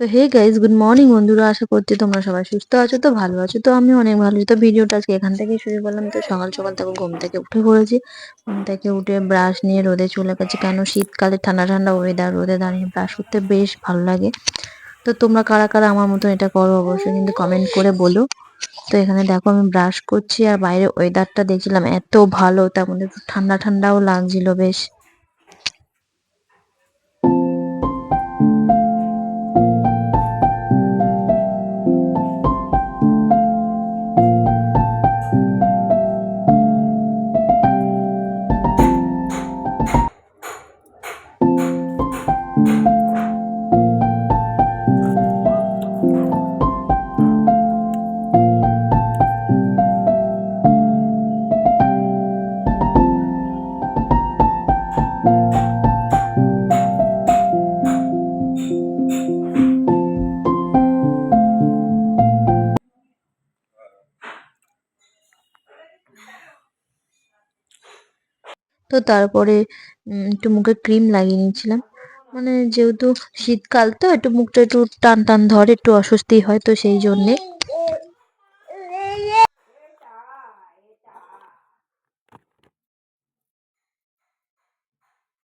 তো hey guys, good morning বন্ধুরা। আশা করছি তোমরা সবাই সুস্থ আছো, তো ভালো আছো। তো আমি অনেক ভালো আছি। তো ভিডিওটা আজকে এখান থেকেই শুরু করলাম। তো সকাল সকাল থেকে ঘুম থেকে উঠে পড়েছি। ঘুম থেকে উঠে ব্রাশ নিয়ে রোদে চলে গেছি, কেন শীতকালে ঠান্ডা ঠান্ডা ওয়েদার, রোদে দাঁড়িয়ে ব্রাশ করতে বেশ ভালো লাগে। তো তোমরা কারা কারা আমার মতন এটা করো অবশ্যই কিন্তু কমেন্ট করে বলো। তো এখানে দেখো আমি ব্রাশ করছি, আর বাইরে ওয়েদারটা দেখছিলাম এত ভালো, তার মধ্যে একটু ঠান্ডা ঠান্ডাও লাগছিল বেশ। তো তারপরে একটু মুখে ক্রিম লাগিয়ে নিয়েছিলাম। মানে যেহেতু শীতকাল, তো একটু মুখটা একটু টান টান ধরে, একটু অস্বস্তি হয়, তো সেই জন্যে।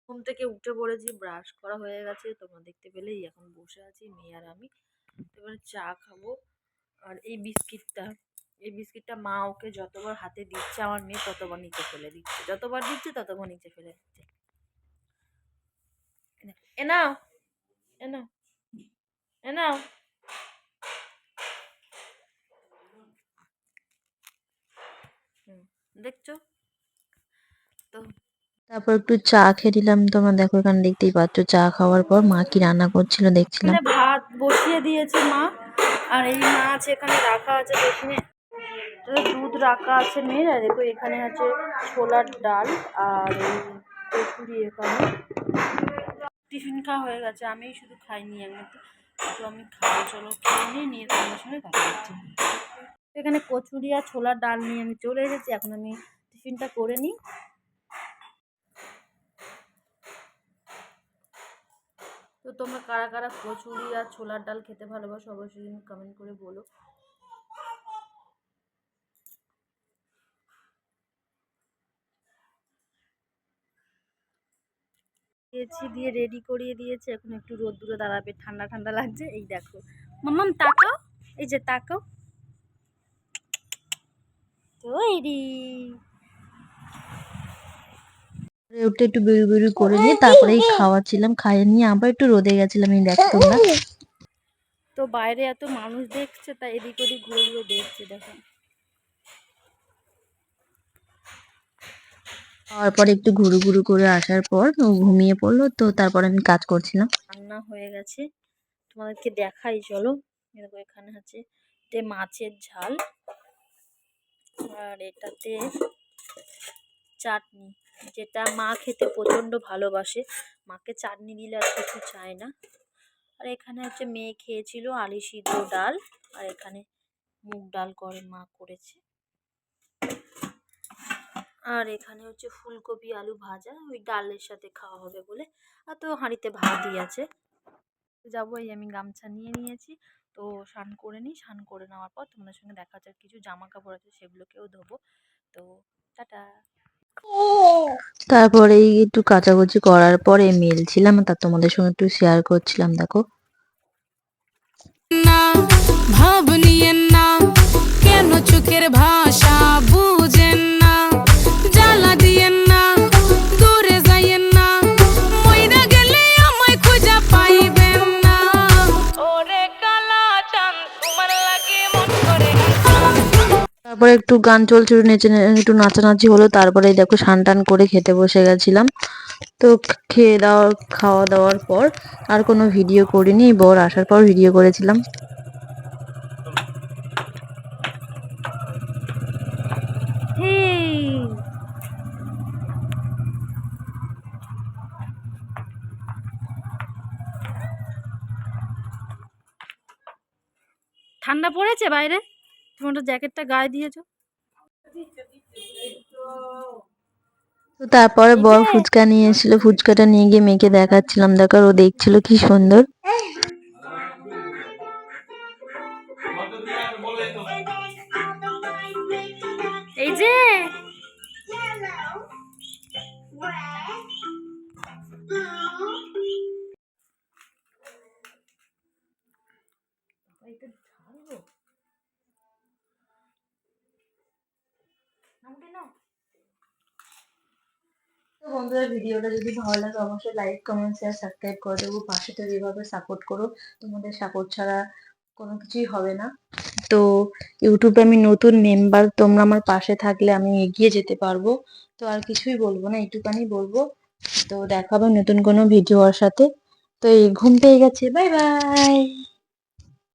ঘুম থেকে উঠে পড়েছি, ব্রাশ করা হয়ে গেছে, তোমরা দেখতে পেলেই। এখন বসে আছি মেয়ে আর আমি। এবারে চা খাবো। আর এই বিস্কিটটা মা ওকে যতবার হাতে দিচ্ছে, আমার মেয়ে ততবার নিচে ফেলে দিচ্ছে, যতবার দিচ্ছে ততবার নিচে ফেলে দিচ্ছে। এ নাও, এ নাও, এ নাও। দেখছো তো। তারপর একটু চা খেয়ে নিলাম। তোমরা দেখো, এখানে দেখতেই পাচ্ছ চা খাওয়ার পর মা কি রান্না করছিল দেখছিলাম। এখানে ভাত বসিয়ে দিয়েছে মা, আর এই মাছ এখানে রাখা আছে টিফিনে। দুধ রাখা আছে মেয়ের। আর দেখো এখানে আছে ছোলার ডাল, আর এই কচুরি। এখানে টিফিন খাওয়া হয়ে গেছে, আমি শুধু খাইনি আমি তো আমি খাবো। চলো খেয়ে নিয়ে তোমাদের সঙ্গে কথা হচ্ছে। এখানে কচুরি আর ছোলার ডাল নিয়ে আমি চলে এসেছি। এখন আমি টিফিনটা করে নিই। তো তোমরা কারা কারা কচুরি আর ছোলার ডাল খেতে ভালোবাসো অবশ্যই কিন্তু কমেন্ট করে বলো। দিয়েছি, দিয়ে রেডি করিয়ে দিয়েছে। এখন একটু রোদ্দুরে দাঁড়াবে, ঠান্ডা ঠান্ডা লাগছে। এই দেখো মাম্মাম তাকাও, এই যে তাকাও তৈরি। উঠে একটু বেরু বেরু করে নিয়ে তারপরেই খাওয়াচ্ছিলাম, খাইয়ে নিয়ে আবার একটু রোদে গেছিলাম। এই দেখো তোমরা। তো বাইরে এত মানুষ দেখছে, তাই এদিক ওদিক ঘুরে ঘুরে দেখছে। দেখো তারপরে একটু ঘুরু ঘুরু করে আসার পর ও ঘুমিয়ে পড়লো। তো তারপর আমি কাজ করছিলাম। রান্না হয়ে গেছে, তোমাদেরকে দেখাই চলো। দেখো এখানে আছে মাছের ঝাল, আর এটাতে চাটনি, যেটা মা খেতে প্রচণ্ড ভালোবাসে। মাকে চাটনি দিলে আর কিছু চায় না। আর এখানে হচ্ছে মেয়ে খেয়েছিল আলু সিদ্ধ ডাল, আর এখানে মুগ ডাল করে মা করেছে। আর এখানে হচ্ছে ফুলকপি আলু ভাজা, ওই ডালের সাথে খাওয়া হবে বলে। আর তো হাঁড়িতে ভাতই আছে। যাবো, এই আমি গামছা নিয়ে নিয়েছি। তো স্নান করে নিই, স্নান করে নেওয়ার পর তোমাদের সঙ্গে দেখা যাচ্ছে। কিছু জামা কাপড় আছে, সেগুলোকেও ধোবো। তো টাটা। তারপরে এই একটু কাচাকুচি করার পরে মেলছিলাম, তা তোমাদের সঙ্গে একটু শেয়ার করছিলাম। দেখো না ভাব নিয়েন না, কেন চোখের ভাষা বুঝেন না, জ্বালা দিয়েন না, দূরে যাইয়েন না, মইরা গেলে আমায় খুঁজা পাইবেন না। ওরে কালা চাঁদ তোমার লাগে মন করে। তারপরে একটু গান চলছিল, নেচে একটু নাচানাচি হলো। তারপরে এই দেখো স্নান টান করে খেতে বসে গেছিলাম। তো খাওয়া দাওয়ার পর আর কোনো ভিডিও করিনি। বর আসার পর ভিডিও করেছিলাম। ঠান্ডা পড়েছে বাইরে, তোমরা জ্যাকেটটা গায়ে দিয়েছো। তো তারপরে বর ফুচকা নিয়ে এসেছিল, ফুচকাটা নিয়ে গিয়ে মেয়েকে দেখাচ্ছিলাম। দেখো ও দেখছিল কি সুন্দর। তো বন্ধুরা, ভিডিওটা যদি ভালো লাগে অবশ্যই লাইক কমেন্ট শেয়ার সাবস্ক্রাইব করে দেবো। পাশে তো এইভাবে সাপোর্ট করো, তোমাদের সাপোর্ট ছাড়া কোনো কিছুই হবে না। তো ইউটিউবে আমি নতুন মেম্বার, তোমরা আমার পাশে থাকলে আমি এগিয়ে যেতে পারবো। তো আর কিছুই বলবো না, এইটুকানি বলবো। তো দেখা হবে নতুন কোনো ভিডিওর সাথে। তো এই ঘুম পেয়ে গেছে, বাই বাই।